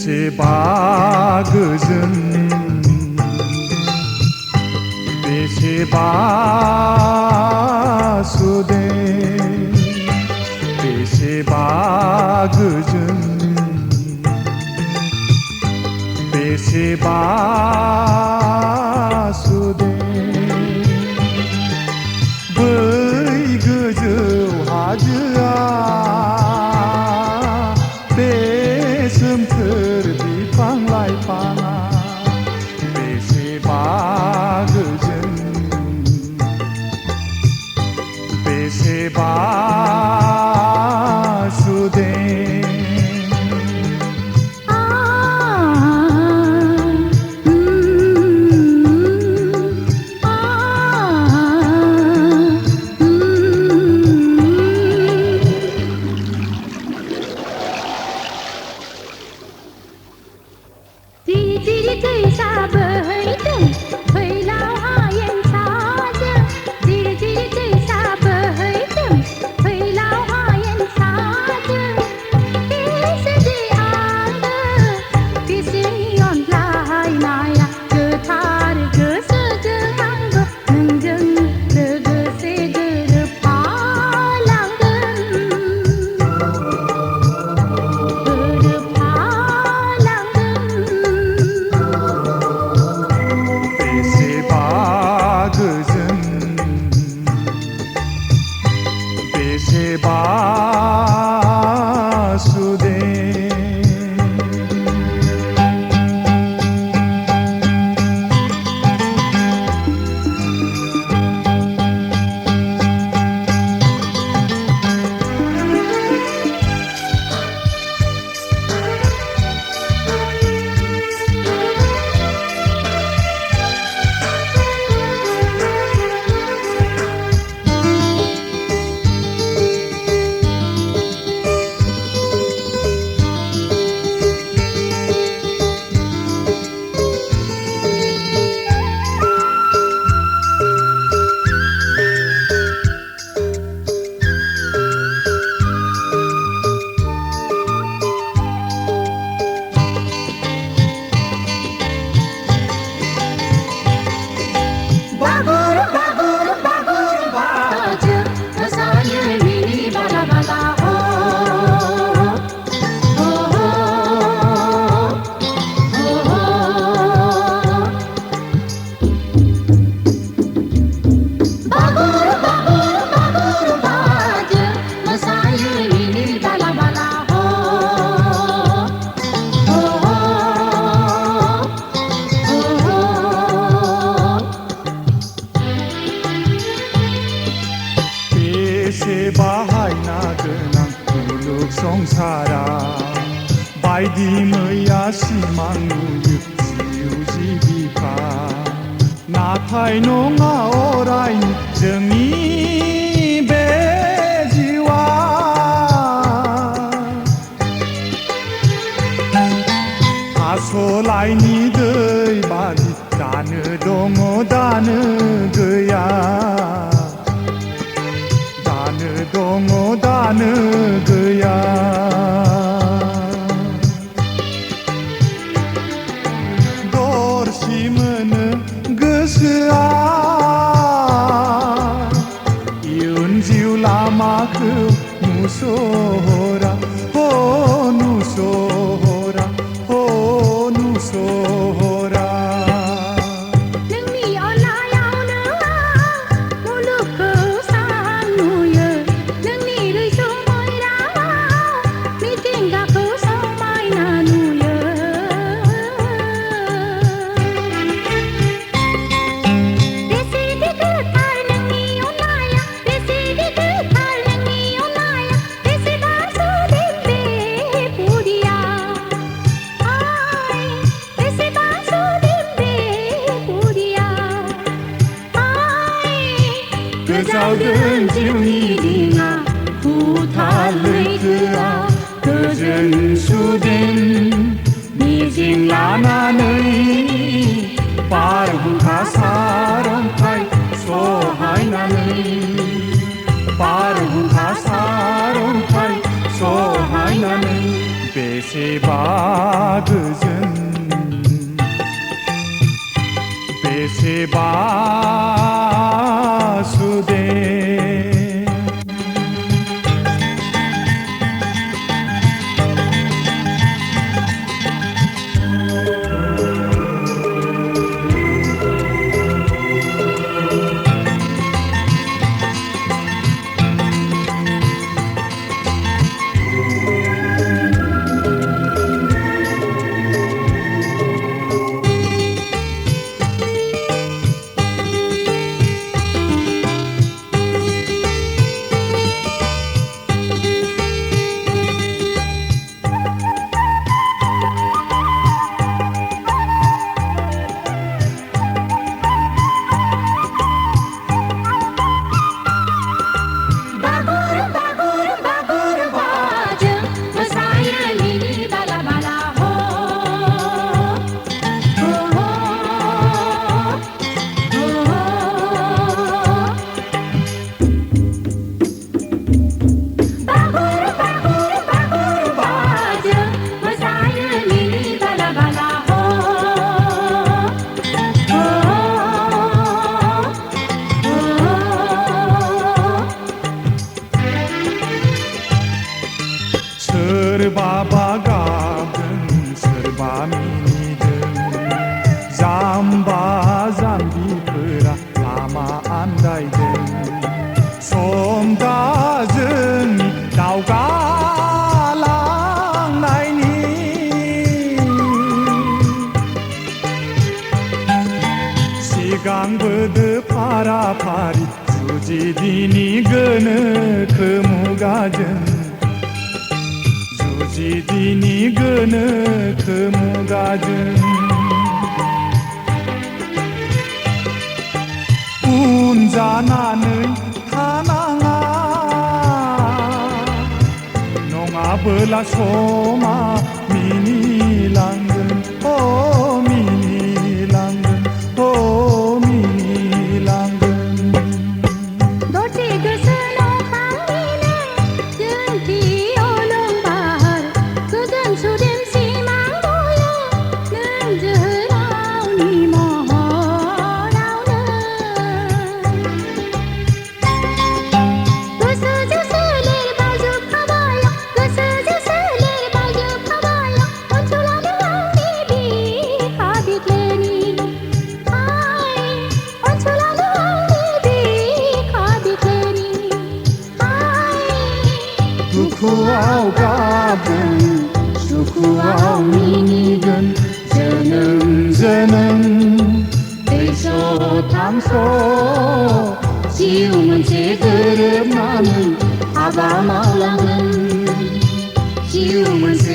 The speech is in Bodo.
बेसेबा गोजोन बेसेबा सुदेम बेसेबा गोजोन बेसेबा सुदेम बै गोजौ हाजोआ बे सोमखोर बिफां लाइफाङा बेसेबा गोजोन बेसेबा सुदेम बेसेबा सुदेम बाहायना गोनां मुलुग संसारा बायदि मैया सिमां नुयो जिउ जिबिखा नाथाय नङा अरायनि जोंनि बे जिउआ आसलाइनि दै बादि दानो दङ दानो गैया दङ दानो गैया दरसि मोनो गोसोआ इयुन जिउ लामाखौ नुसहरा हो नुसहरा हो नुसहरा गोजावदों जिउनि दिङा भुटान लैथोआ गोजोन सुदेम मिजिं लानानै बारहुंखा सारन्थाइ सहायनानै बारहुंखा सारन्थाइ सहायनानै बेसे बेसेबा गोजोन बेसेबा सुदेम सोरबाबा गाबदों सोरबा मिनिदों जाम्बा जाम्बिफोरा लामा आन्दायदों सम दा जोंनि दावगालांनायनि सिगांबोदो फारा फारि जुजिदिनि गोनोखो मुगाजों जुजिदिनि गोनोखो मुगाजों उन जानानै थानाङा नङाबोला समा मिनिलांगोन मिनिलांगोन मिनिलांगोन दसे गोसोनाव खांनिनो जोंथि अलंबार गोजोन सुदेम सिमां नुयो नों जोहोलावनि महरावनो गोसोजों सोलिरबायजोबखाबाय गोसोजों सोलिरबायजोबखाबाय ओनसोलानो आंनि बिखा बिख्लोनि ओनसोलानो आंनि बिखा बिख्लोनि दुखुआव गाबगोन सुखुआव मिनिगोन जोनोम जोनोम दैस' थांस' जिउ मोनसे गोरोबनानै हाबा मावलांगोन जिउ मोनसे